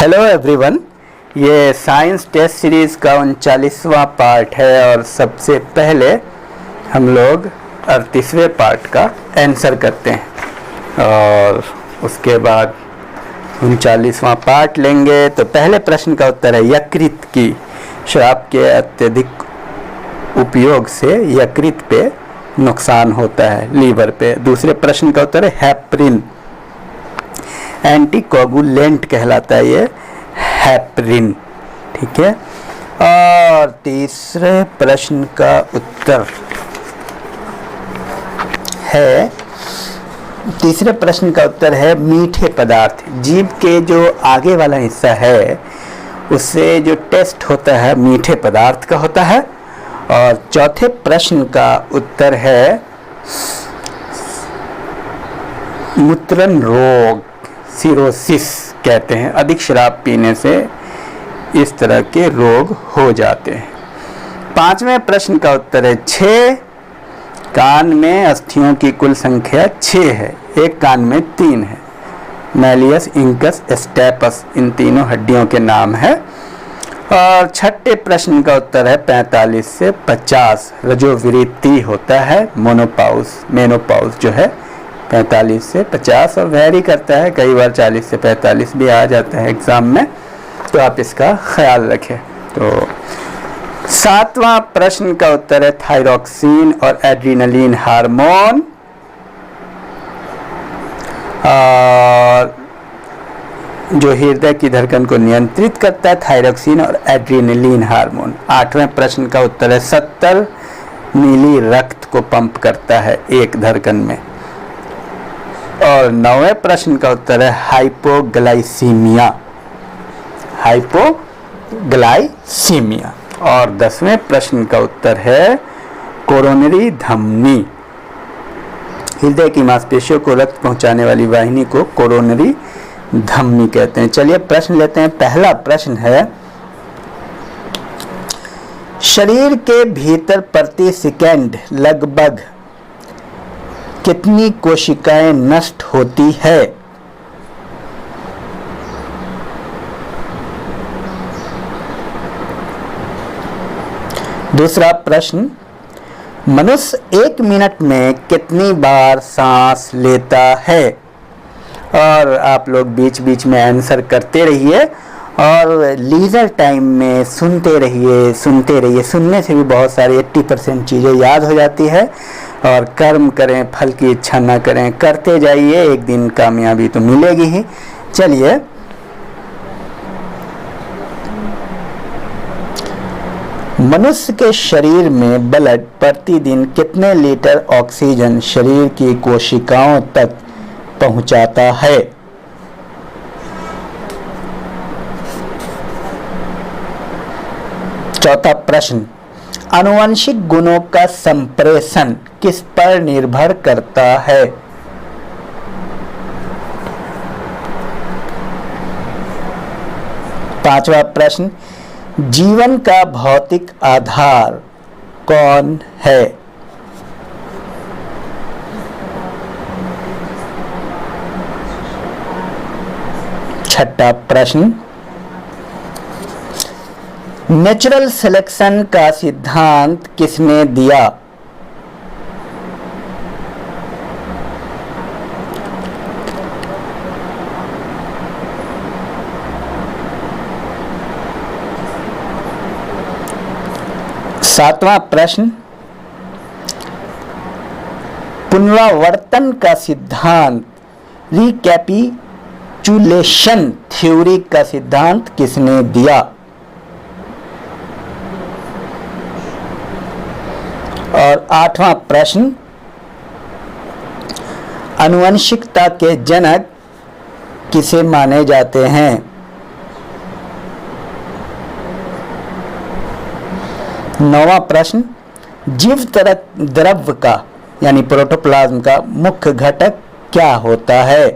Hello everyone, ये science test series का 39वां part है और सबसे पहले हम लोग 38वें पार्ट का आंसर करते हैं और उसके बाद 39वां पार्ट लेंगे। तो पहले प्रश्न का उत्तर है यकृत की शराब के अत्यधिक उपयोग से यकृत पे नुकसान होता है, लीवर पे। दूसरे प्रश्न का उत्तर है हेपरिन एंटीकोगुलेंट कहलाता है, ये हेपरिन, ठीक है। और तीसरे प्रश्न का उत्तर है मीठे पदार्थ। जीभ के जो आगे वाला हिस्सा है उससे जो टेस्ट होता है मीठे पदार्थ का होता है। और चौथे प्रश्न का उत्तर है मूत्रन रोग, सिरोसिस कहते हैं। अधिक शराब पीने से इस तरह के रोग हो जाते हैं। पांचवें प्रश्न का उत्तर है 6 कान में अस्थियों की कुल संख्या 6 है, एक कान में 3 है। मैलियस, इंकस, स्टेपस, इन तीनों हड्डियों के नाम है। और छठे प्रश्न का उत्तर है 45 से 50 रजोवृत्ति होता है, मेनोपाउस जो है 45 से 50 और वेरी करता है, कई बार 40 से 45 भी आ जाता है एग्जाम में, तो आप इसका ख्याल रखें। तो 7वां प्रश्न का उत्तर है थायरॉक्सिन और एड्रेनलिन हार्मोन। और जो हृदय की धड़कन को नियंत्रित करता है थायरॉक्सिन और एड्रेनलिन हार्मोन। 8वें प्रश्न का उत्तर है 70 मिली रक्त को पंप करता है एक धड़कन में। और 9वें प्रश्न का उत्तर है हाइपोग्लाइसीमिया। और 10वें प्रश्न का उत्तर है कोरोनरी धमनी। हृदय की मांसपेशियों को रक्त पहुंचाने वाली वाहिनी को कोरोनरी धमनी कहते हैं। चलिए प्रश्न लेते हैं। पहला प्रश्न है शरीर के भीतर प्रति सेकंड लगभग कितनी कोशिकाएं नष्ट होती है? दूसरा प्रश्न मनुष्य 1 मिनट में कितनी बार सांस लेता है? और आप लोग बीच बीच में आंसर करते रहिए और लीजर टाइम में सुनते रहिए। सुनने से भी बहुत सारी 80% चीज़ें याद हो जाती है। और कर्म करें, फल की इच्छा न करें, करते जाइए, एक दिन कामयाबी तो मिलेगी ही। चलिए मनुष्य के शरीर में ब्लड प्रतिदिन कितने लीटर ऑक्सीजन शरीर की कोशिकाओं तक पहुंचाता है? चौथा प्रश्न आनुवंशिक गुणों का संप्रेषण किस पर निर्भर करता है? पांचवा प्रश्न जीवन का भौतिक आधार कौन है? छठा प्रश्न नेचुरल सिलेक्शन का सिद्धांत किसने दिया? सातवां प्रश्न पुनरावर्तन का सिद्धांत रिकैपिचुलेशन थ्योरी का सिद्धांत किसने दिया? और 8वां प्रश्न आनुवंशिकता के जनक किसे माने जाते हैं? 9वां प्रश्न जीव द्रव्य का यानी प्रोटोप्लाज्म का मुख्य घटक क्या होता है?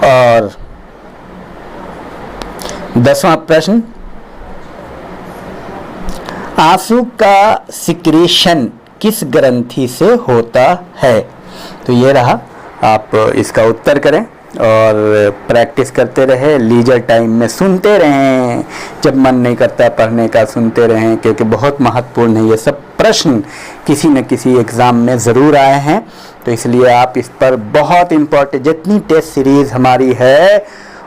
और 10वां प्रश्न आंसू का सिक्रीशन किस ग्रंथि से होता है? तो ये रहा, आप इसका उत्तर करें और प्रैक्टिस करते रहे, लीजर टाइम में सुनते रहें, जब मन नहीं करता पढ़ने का सुनते रहें, क्योंकि बहुत महत्वपूर्ण है ये सब प्रश्न, किसी न किसी एग्ज़ाम में ज़रूर आए हैं। तो इसलिए आप इस पर बहुत इम्पोर्टेंट, जितनी टेस्ट सीरीज़ हमारी है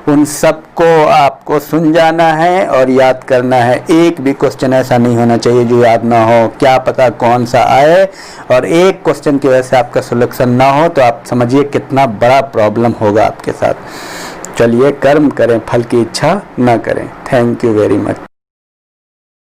उन सबको आपको सुन जाना है और याद करना है। एक भी क्वेश्चन ऐसा नहीं होना चाहिए जो याद ना हो, क्या पता कौन सा आए, और एक क्वेश्चन की वजह से आपका सिलेक्शन ना हो तो आप समझिए कितना बड़ा प्रॉब्लम होगा आपके साथ। चलिए कर्म करें, फल की इच्छा ना करें। Thank you very much.